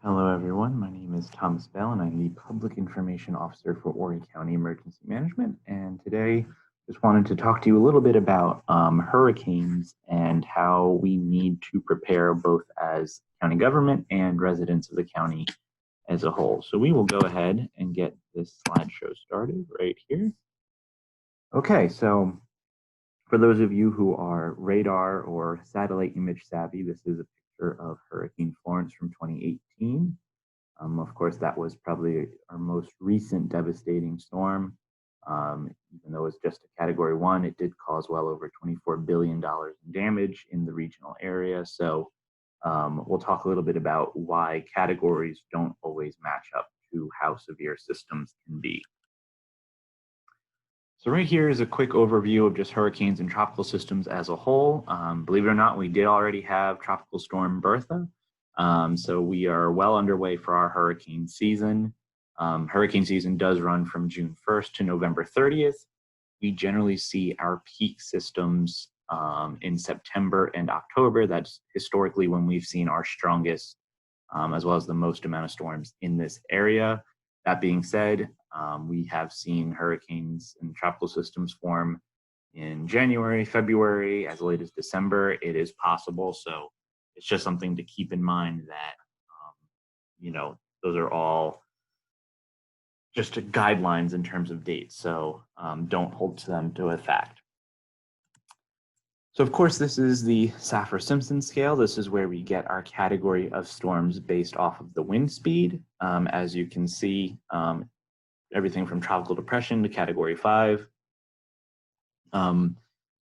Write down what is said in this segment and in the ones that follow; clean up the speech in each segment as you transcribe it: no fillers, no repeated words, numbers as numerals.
Hello, everyone. My name is Thomas Bell, and I'm the Public Information Officer for Horry County Emergency Management. And today, just wanted to talk to you a little bit about hurricanes and how we need to prepare both as county government and residents of the county as a whole. So we will go ahead and get this slideshow started right here. Okay, so for those of you who are radar or satellite image savvy, this is a picture of Hurricane Florence from 2018. Of course, that was probably our most recent devastating storm. Even though it was just a Category 1, it did cause well over $24 billion in damage in the regional area. So we'll talk a little bit about why categories don't always match up to how severe systems can be. So right here is a quick overview of just hurricanes and tropical systems as a whole. Believe it or not, we did already have Tropical Storm Bertha. So we are well underway for our hurricane season. Hurricane season does run from June 1st to November 30th. We generally see our peak systems in September and October. That's historically when we've seen our strongest, as well as the most amount of storms in this area. That being said, we have seen hurricanes and tropical systems form in January, February, as late as December. It is possible. So it's just something to keep in mind that, those are all just guidelines in terms of dates. So don't hold to them to a fact. So of course, this is the Saffir-Simpson scale. This is where we get our category of storms based off of the wind speed. As you can see, everything from tropical depression to Category 5.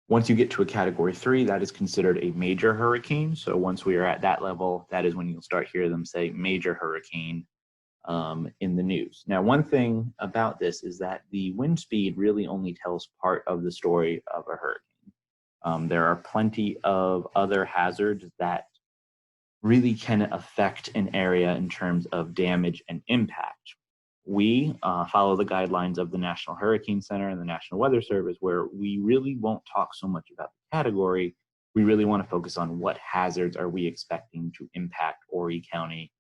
Once you get to a Category 3, that is considered a major hurricane. So once we are at that level, that is when you'll start hearing them say major hurricane in the news. Now, one thing about this is that the wind speed really only tells part of the story of a hurricane. There are plenty of other hazards that really can affect an area in terms of damage and impact. We follow the guidelines of the National Hurricane Center and the National Weather Service, where we really won't talk so much about the category. We really want to focus on what hazards are we expecting to impact Horry County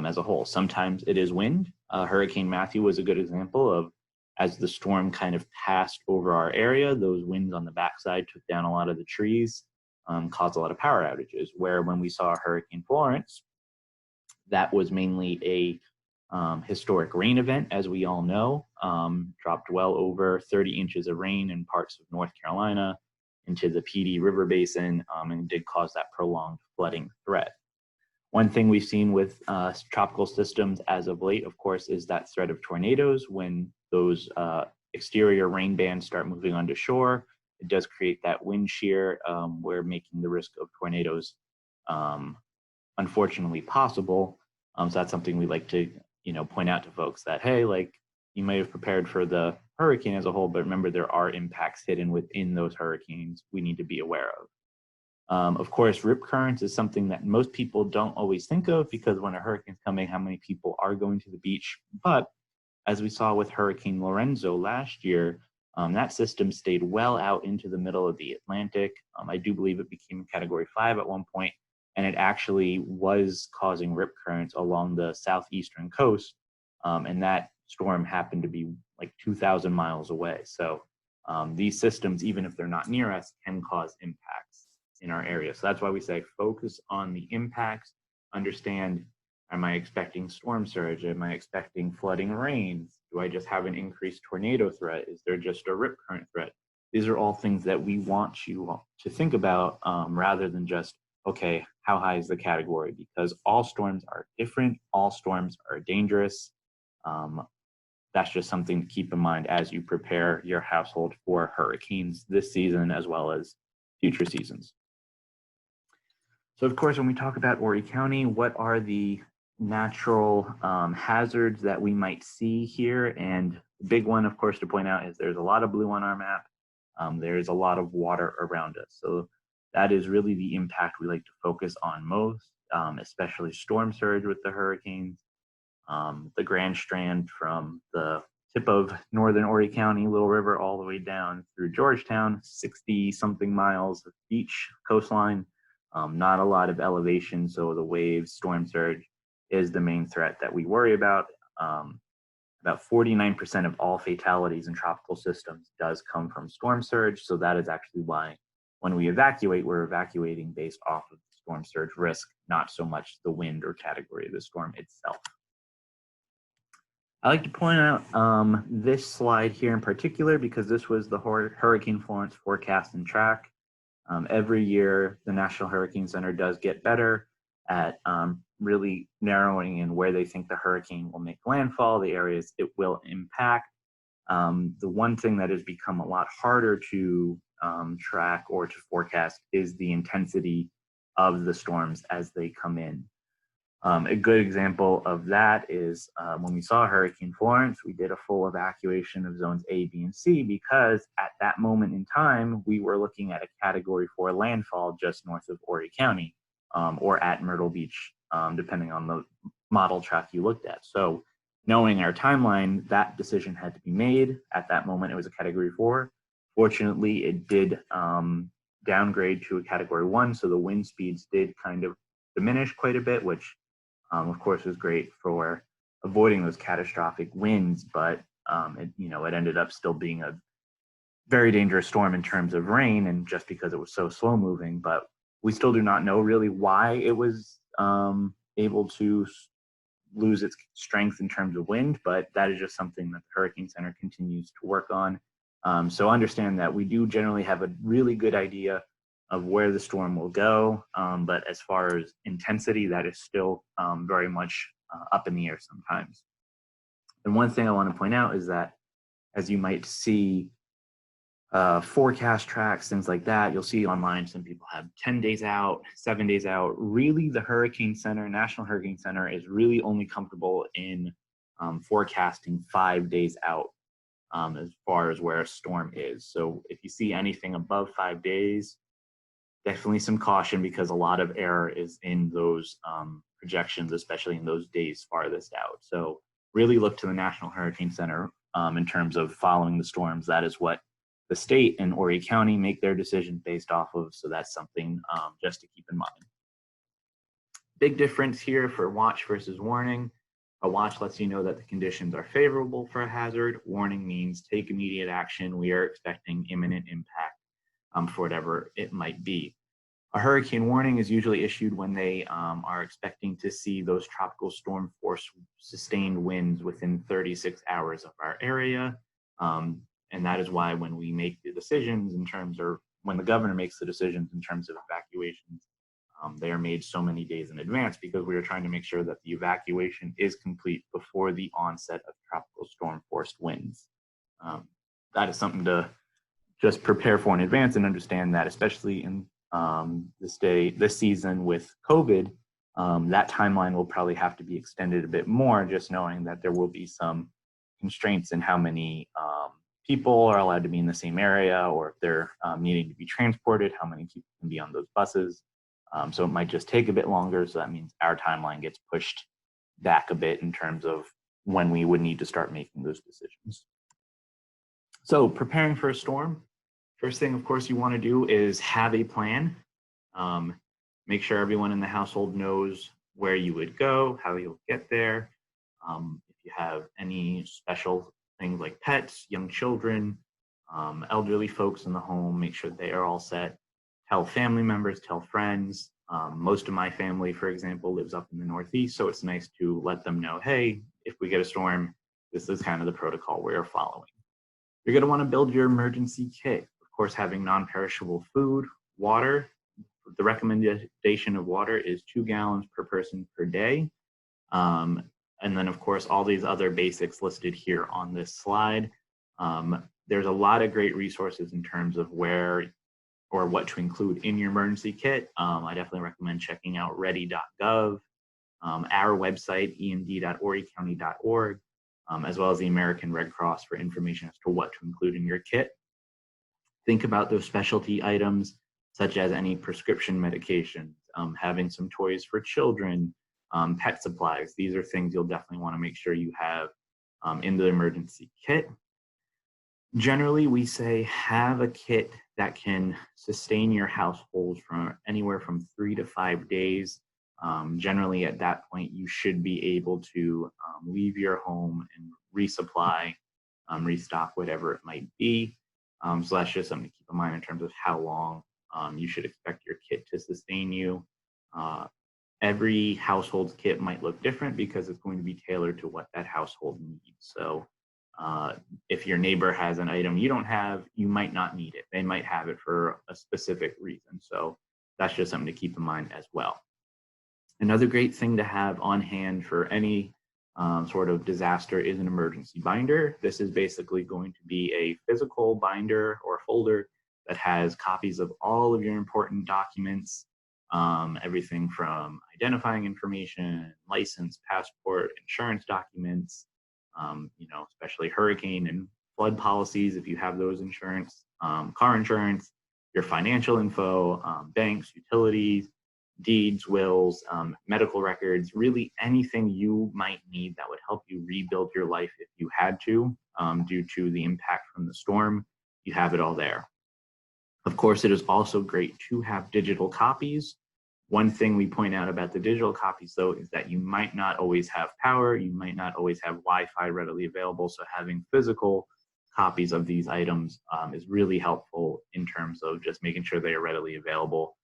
as a whole. Sometimes it is wind. Hurricane Matthew was a good example of, as the storm kind of passed over our area, those winds on the backside took down a lot of the trees, caused a lot of power outages, where when we saw Hurricane Florence, that was mainly a historic rain event, as we all know, dropped well over 30 inches of rain in parts of North Carolina into the PD River Basin, and did cause that prolonged flooding threat. One thing we've seen with tropical systems as of late, of course, is that threat of tornadoes. When those exterior rain bands start moving onto shore, it does create that wind shear, where making the risk of tornadoes unfortunately possible. So that's something we like to point out to folks that, hey, like, you may have prepared for the hurricane as a whole, but remember, there are impacts hidden within those hurricanes we need to be aware of. Of course, rip currents is something that most people don't always think of, because when a hurricane's coming, how many people are going to the beach? But as we saw with Hurricane Lorenzo last year, that system stayed well out into the middle of the Atlantic. I do believe it became Category 5 at one point, and it actually was causing rip currents along the southeastern coast. And that storm happened to be like 2,000 miles away. So these systems, even if they're not near us, can cause impacts in our area. So that's why we say focus on the impacts, understand, am I expecting storm surge? Am I expecting flooding rains? Do I just have an increased tornado threat? Is there just a rip current threat? These are all things that we want you to think about, rather than just, okay, how high is the category? Because all storms are different. All storms are dangerous. That's just something to keep in mind as you prepare your household for hurricanes this season, as well as future seasons. So of course, when we talk about Horry County, what are the natural hazards that we might see here? And the big one, of course, to point out is there's a lot of blue on our map. There's a lot of water around us. So that is really the impact we like to focus on most, especially storm surge with the hurricanes. The Grand Strand from the tip of northern Horry County, Little River, all the way down through Georgetown, 60-something miles of beach coastline. Not a lot of elevation, so the waves, storm surge, is the main threat that we worry about. About 49% of all fatalities in tropical systems does come from storm surge. So that is actually why when we evacuate, we're evacuating based off of the storm surge risk, not so much the wind or category of the storm itself. I like to point out this slide here in particular because this was the Hurricane Florence forecast and track. Every year, the National Hurricane Center does get better at really narrowing in where they think the hurricane will make landfall, the areas it will impact. The one thing that has become a lot harder to track or to forecast is the intensity of the storms as they come in. A good example of that is when we saw Hurricane Florence, we did a full evacuation of zones A, B, and C because at that moment in time, we were looking at a Category 4 landfall just north of Horry County or at Myrtle Beach, depending on the model track you looked at. So knowing our timeline, that decision had to be made. At that moment, it was a Category 4. Fortunately, it did downgrade to a Category 1, so the wind speeds did kind of diminish quite a bit, which of course was great for avoiding those catastrophic winds, but it ended up still being a very dangerous storm in terms of rain, and just because it was so slow moving. But we still do not know really why it was able to lose its strength in terms of wind, but that is just something that the Hurricane Center continues to work on. So understand that we do generally have a really good idea of where the storm will go, but as far as intensity, that is still very much up in the air sometimes. And one thing I want to point out is that as you might see forecast tracks, things like that, you'll see online some people have 10 days out, 7 days out. Really, the Hurricane Center, National Hurricane Center, is really only comfortable in forecasting 5 days out as far as where a storm is. So if you see anything above 5 days, definitely some caution because a lot of error is in those projections, especially in those days farthest out. So really look to the National Hurricane Center in terms of following the storms. That is what the state and Horry County make their decisions based off of. So that's something just to keep in mind. Big difference here for watch versus warning. A watch lets you know that the conditions are favorable for a hazard. Warning means take immediate action. We are expecting imminent impact for whatever it might be. A hurricane warning is usually issued when they are expecting to see those tropical storm force sustained winds within 36 hours of our area. And that is why when we make the decisions in terms of, when the governor makes the decisions in terms of evacuations, they are made so many days in advance because we are trying to make sure that the evacuation is complete before the onset of tropical storm force winds. That is something to just prepare for in advance and understand that, especially in this season with COVID, that timeline will probably have to be extended a bit more, just knowing that there will be some constraints in how many people are allowed to be in the same area, or if they're needing to be transported, how many people can be on those buses. So it might just take a bit longer. So that means our timeline gets pushed back a bit in terms of when we would need to start making those decisions. So preparing for a storm, first thing, of course, you want to do is have a plan. Make sure everyone in the household knows where you would go, how you'll get there. If you have any special things like pets, young children, elderly folks in the home, make sure they are all set. Tell family members, tell friends. Most of my family, for example, lives up in the Northeast, so it's nice to let them know, hey, if we get a storm, this is kind of the protocol we're following. You're going to want to build your emergency kit. Of course, having non-perishable food, water. The recommendation of water is 2 gallons per person per day. And then, of course, all these other basics listed here on this slide. There's a lot of great resources in terms of where or what to include in your emergency kit. I definitely recommend checking out ready.gov, our website, emd.horrycounty.org, as well as the American Red Cross for information as to what to include in your kit. Think about those specialty items, such as any prescription medications, having some toys for children, pet supplies. These are things you'll definitely want to make sure you have in the emergency kit. Generally, we say have a kit that can sustain your household from anywhere from 3 to 5 days. Generally at that point, you should be able to leave your home and resupply, restock, whatever it might be. So that's just something to keep in mind in terms of how long you should expect your kit to sustain you. Every household's kit might look different because it's going to be tailored to what that household needs. So if your neighbor has an item you don't have, you might not need it. They might have it for a specific reason. So that's just something to keep in mind as well. Another great thing to have on hand for any sort of disaster is an emergency binder. This is basically going to be a physical binder or folder that has copies of all of your important documents, everything from identifying information, license, passport, insurance documents, especially hurricane and flood policies if you have those insurance, car insurance, your financial info, banks, utilities, deeds, wills, medical records, really anything you might need that would help you rebuild your life if you had to, due to the impact from the storm. You have it all there. Of course, it is also great to have digital copies. One thing we point out about the digital copies, though, is that you might not always have power, you might not always have Wi-Fi readily available, so having physical copies of these items is really helpful in terms of just making sure they are readily available.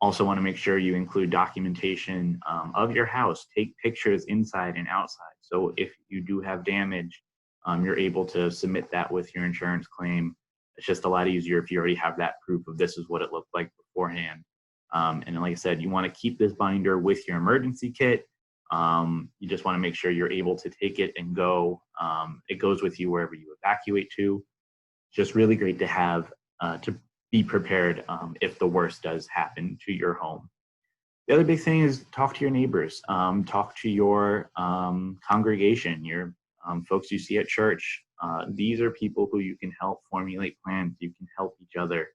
Also want to make sure you include documentation of your house. Take pictures inside and outside. So if you do have damage, you're able to submit that with your insurance claim. It's just a lot easier if you already have that proof of this is what it looked like beforehand. And like I said, you want to keep this binder with your emergency kit. You just want to make sure you're able to take it and go. It goes with you wherever you evacuate to. Just really great to have to be prepared if the worst does happen to your home. The other big thing is talk to your neighbors, talk to your congregation, your folks you see at church. These are people who you can help formulate plans. You can help each other.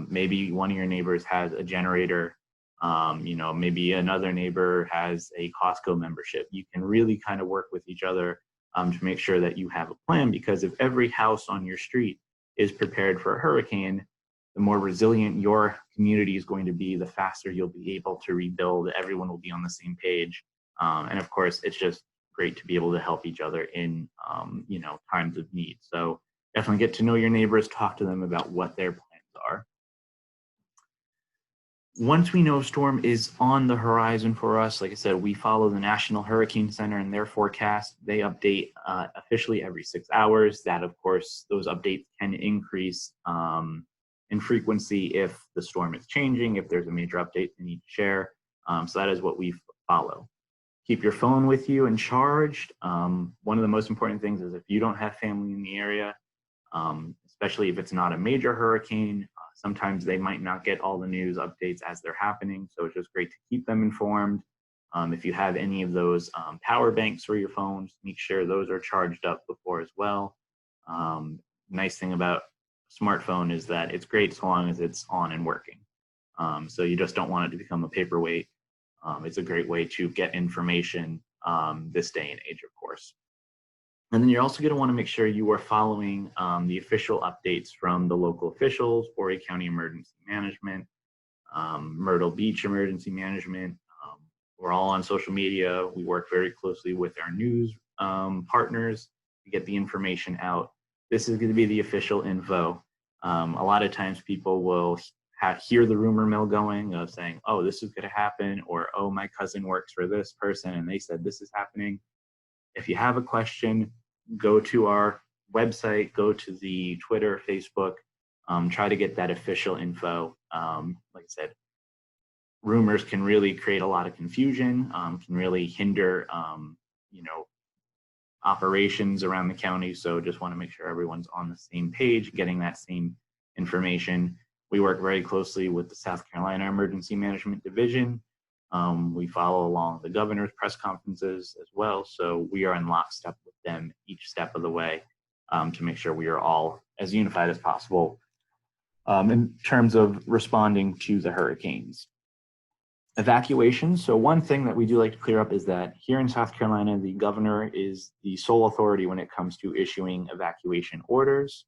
Maybe one of your neighbors has a generator. Maybe another neighbor has a Costco membership. You can really kind of work with each other to make sure that you have a plan, because if every house on your street is prepared for a hurricane, the more resilient your community is going to be, the faster you'll be able to rebuild. Everyone will be on the same page. And of course, it's just great to be able to help each other in, times of need. So definitely get to know your neighbors, talk to them about what their plans are. Once we know storm is on the horizon for us, like I said, we follow the National Hurricane Center and their forecast. They update officially every 6 hours. That, of course, those updates can increase in frequency if the storm is changing, if there's a major update they need to share. So that is what we follow. Keep your phone with you and charged. One of the most important things is if you don't have family in the area, especially if it's not a major hurricane, sometimes they might not get all the news updates as they're happening. So it's just great to keep them informed. If you have any of those power banks for your phones, make sure those are charged up before as well. Nice thing about smartphone is that it's great so long as it's on and working. So you just don't want it to become a paperweight. It's a great way to get information this day and age, of course. And then you're also going to want to make sure you are following the official updates from the local officials, Horry County Emergency Management, Myrtle Beach Emergency Management. We're all on social media. We work very closely with our news partners to get the information out. This is going to be the official info. A lot of times people will hear the rumor mill going of saying, oh, this is going to happen, or, oh, my cousin works for this person and they said this is happening. If you have a question, go to our website, go to the Twitter, Facebook, try to get that official info. Like I said, rumors can really create a lot of confusion, can really hinder, operations around the county. So just want to make sure everyone's on the same page, getting that same information. We work very closely with the South Carolina Emergency Management Division. We follow along the governor's press conferences as well. So we are in lockstep with them each step of the way to make sure we are all as unified as possible in terms of responding to the hurricanes. Evacuations. So one thing that we do like to clear up is that here in South Carolina, the governor is the sole authority when it comes to issuing evacuation orders.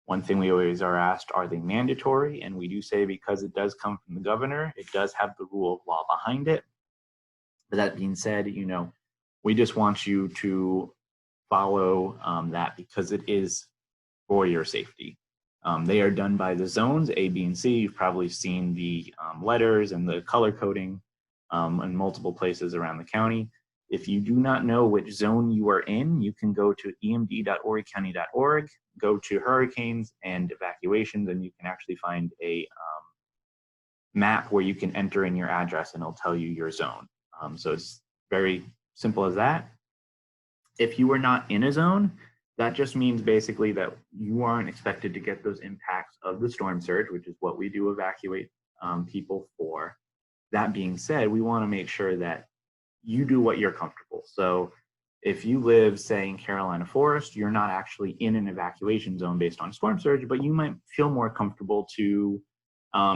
One thing we always are asked, are they mandatory? And we do say because it does come from the governor, it does have the rule of law behind it. But that being said, we just want you to follow that because it is for your safety. They are done by the zones A, B, and C. You've probably seen the letters and the color coding in multiple places around the county. If you do not know which zone you are in, you can go to emd.horrycounty.org, go to hurricanes and evacuations, and you can actually find a map where you can enter in your address and it'll tell you your zone. So it's very simple as that. If you are not in a zone, that just means basically that you aren't expected to get those impacts of the storm surge, which is what we do evacuate people for. That being said, we want to make sure that you do what you're comfortable. So if you live, say, in Carolina Forest, you're not actually in an evacuation zone based on storm surge, but you might feel more comfortable to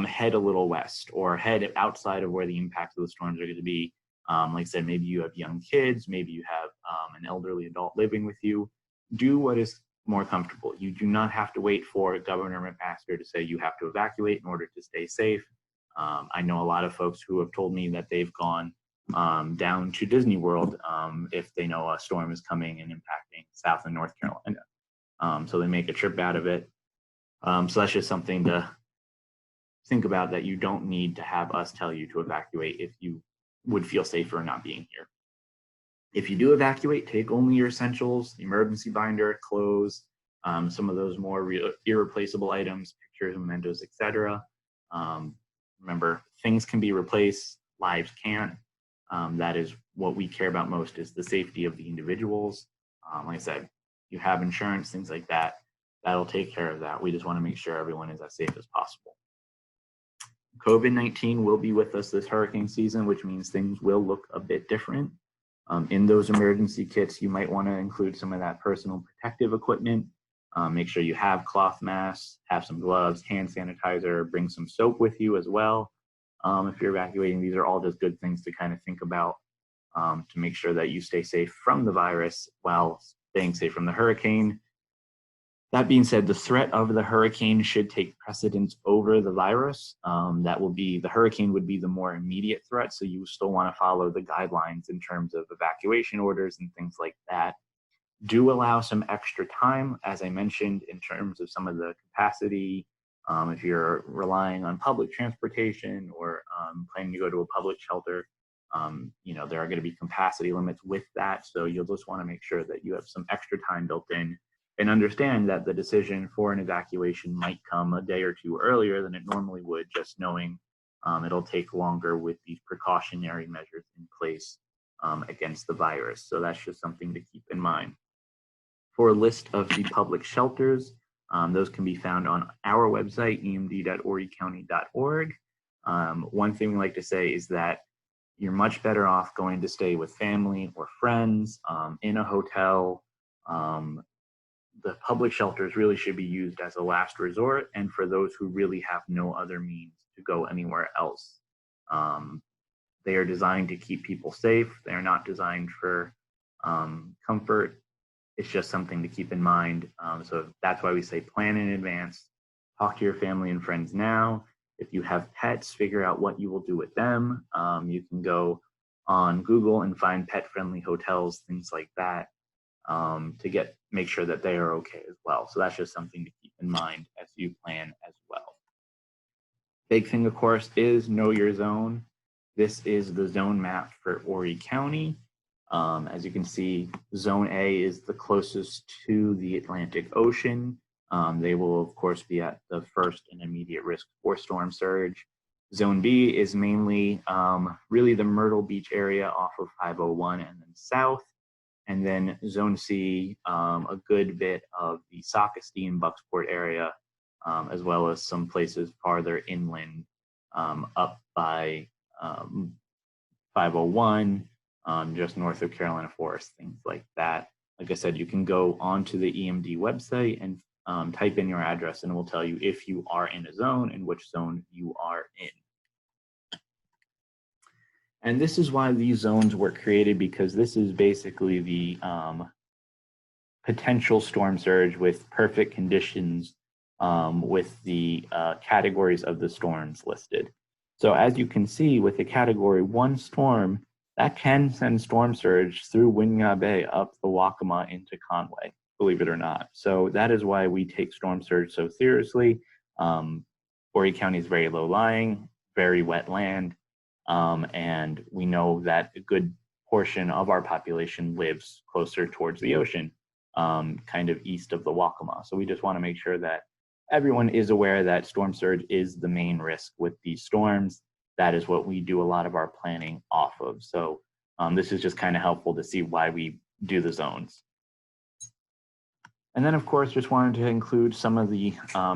head a little west or head outside of where the impacts of the storms are going to be. Like I said, maybe you have young kids, maybe you have an elderly adult living with you. Do what is more comfortable. You do not have to wait for Governor McMaster to say you have to evacuate in order to stay safe. I know a lot of folks who have told me that they've gone down to Disney World if they know a storm is coming and impacting South and North Carolina. So they make a trip out of it. So that's just something to think about, that you don't need to have us tell you to evacuate if you would feel safer not being here. If you do evacuate, take only your essentials, the emergency binder, clothes, some of those more irreplaceable items, pictures, mementos, etc. Remember, things can be replaced, lives can't. That is what we care about most, is the safety of the individuals. Like I said, you have insurance, things like that, that'll take care of that. We just want to make sure everyone is as safe as possible. COVID-19 will be with us this hurricane season, which means things will look a bit different. In those emergency kits, you might want to include some of that personal protective equipment. Make sure you have cloth masks, have some gloves, hand sanitizer, bring some soap with you as well. If you're evacuating, these are all just good things to kind of think about to make sure that you stay safe from the virus while staying safe from the hurricane. That being said, the threat of the hurricane should take precedence over the virus. The hurricane would be the more immediate threat, so you still want to follow the guidelines in terms of evacuation orders and things like that. Do allow some extra time, as I mentioned, in terms of some of the capacity. If you're relying on public transportation or planning to go to a public shelter, there are going to be capacity limits with that, so you'll just want to make sure that you have some extra time built in, and understand that the decision for an evacuation might come a day or two earlier than it normally would, just knowing it'll take longer with these precautionary measures in place against the virus. So that's just something to keep in mind. For a list of the public shelters, those can be found on our website, emd.horrycounty.org. One thing we like to say is that you're much better off going to stay with family or friends in a hotel. The public shelters really should be used as a last resort, and for those who really have no other means to go anywhere else. They are designed to keep people safe. They are not designed for comfort. It's just something to keep in mind. So that's why we say plan in advance. Talk to your family and friends now. If you have pets, figure out what you will do with them. You can go on Google and find pet-friendly hotels, things like that, to make sure that they are okay as well. So that's just something to keep in mind as you plan as well. Big thing, of course, is know your zone. This is the zone map for Horry County. As you can see, Zone A is the closest to the Atlantic Ocean. They will, of course, be at the first and immediate risk for storm surge. Zone B is mainly really the Myrtle Beach area off of 501 and then south. And then Zone C, a good bit of the Sockasty and Bucksport area, as well as some places farther inland up by 501, just north of Carolina Forest, things like that. Like I said, you can go onto the EMD website and type in your address, and it will tell you if you are in a zone and which zone you are in. And this is why these zones were created, because this is basically the potential storm surge with perfect conditions with the categories of the storms listed. So as you can see, with a Category 1 storm, that can send storm surge through Winyah Bay up the Waccamaw into Conway, believe it or not. So that is why we take storm surge so seriously. Horry County is very low lying, very wet land, and we know that a good portion of our population lives closer towards the ocean, kind of east of the Waccamaw. So we just want to make sure that everyone is aware that storm surge is the main risk with these storms. That is what we do a lot of our planning off of. So this is just kind of helpful to see why we do the zones. And then, of course, just wanted to include some of the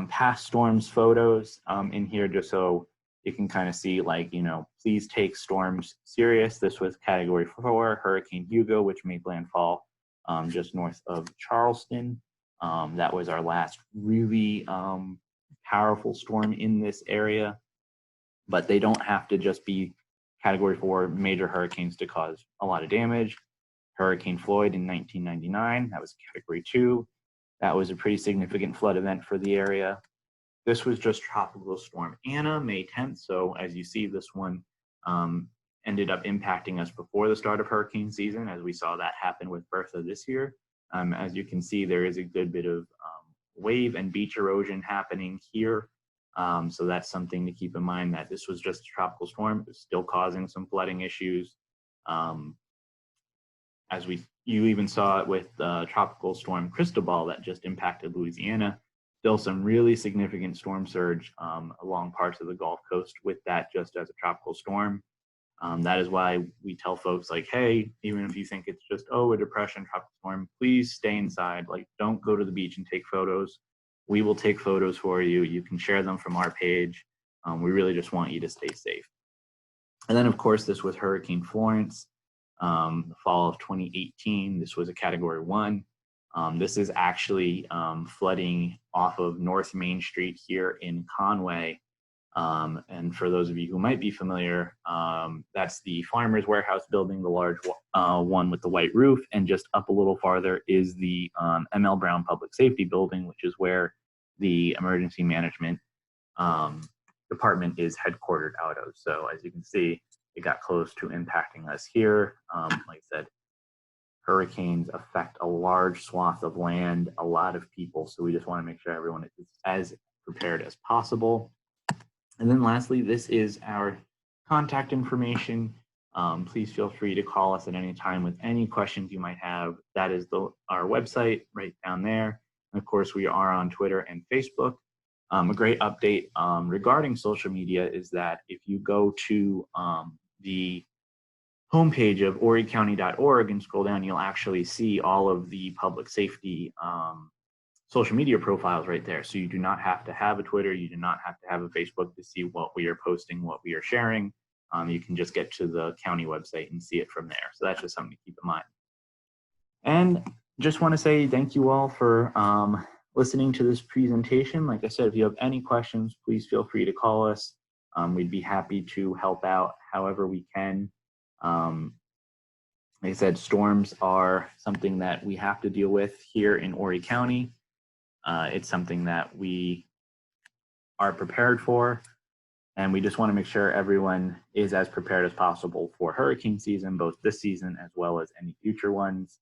past storms photos in here, just so you can kind of see, like, you know, please take storms serious. This was Category 4, Hurricane Hugo, which made landfall just north of Charleston. That was our last really powerful storm in this area. But they don't have to just be Category 4 major hurricanes to cause a lot of damage. Hurricane Floyd in 1999, that was Category 2. That was a pretty significant flood event for the area. This was just Tropical Storm Anna, May 10th. So as you see, this one ended up impacting us before the start of hurricane season, as we saw that happen with Bertha this year. As you can see, there is a good bit of wave and beach erosion happening here. So that's something to keep in mind, that this was just a tropical storm. It was still causing some flooding issues. As you even saw it with Tropical Storm Cristobal that just impacted Louisiana. Still some really significant storm surge along parts of the Gulf Coast with that just as a tropical storm. That is why we tell folks, like, hey, even if you think it's just, oh, a depression, tropical storm, please stay inside. Like, don't go to the beach and take photos. We will take photos for you. You can share them from our page. We really just want you to stay safe. And then, of course, this was Hurricane Florence, the fall of 2018. This was a Category 1. This is actually flooding off of North Main Street here in Conway. And for those of you who might be familiar, that's the Farmers Warehouse building, the large one with the white roof. And just up a little farther is the M.L. Brown Public Safety building, which is where the emergency management department is headquartered out of. So as you can see, it got close to impacting us here. Like I said, hurricanes affect a large swath of land, a lot of people. So we just want to make sure everyone is as prepared as possible. And then lastly, this is our contact information. Please feel free to call us at any time with any questions you might have. That is our website right down there. And of course, we are on Twitter and Facebook. A great update regarding social media is that if you go to the homepage of horrycounty.org and scroll down, you'll actually see all of the public safety social media profiles right there. So you do not have to have a Twitter, you do not have to have a Facebook to see what we are posting, what we are sharing. You can just get to the county website and see it from there. So that's just something to keep in mind. And just want to say thank you all for listening to this presentation. Like I said, if you have any questions, please feel free to call us. We'd be happy to help out however we can. Like I said, storms are something that we have to deal with here in Horry County. It's something that we are prepared for, and we just want to make sure everyone is as prepared as possible for hurricane season, both this season as well as any future ones.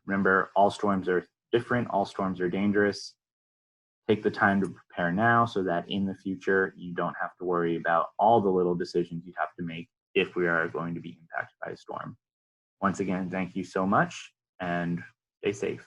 Remember, all storms are different, all storms are dangerous. Take the time to prepare now so that in the future you don't have to worry about all the little decisions you'd have to make if we are going to be impacted by a storm. Once again, thank you so much and stay safe.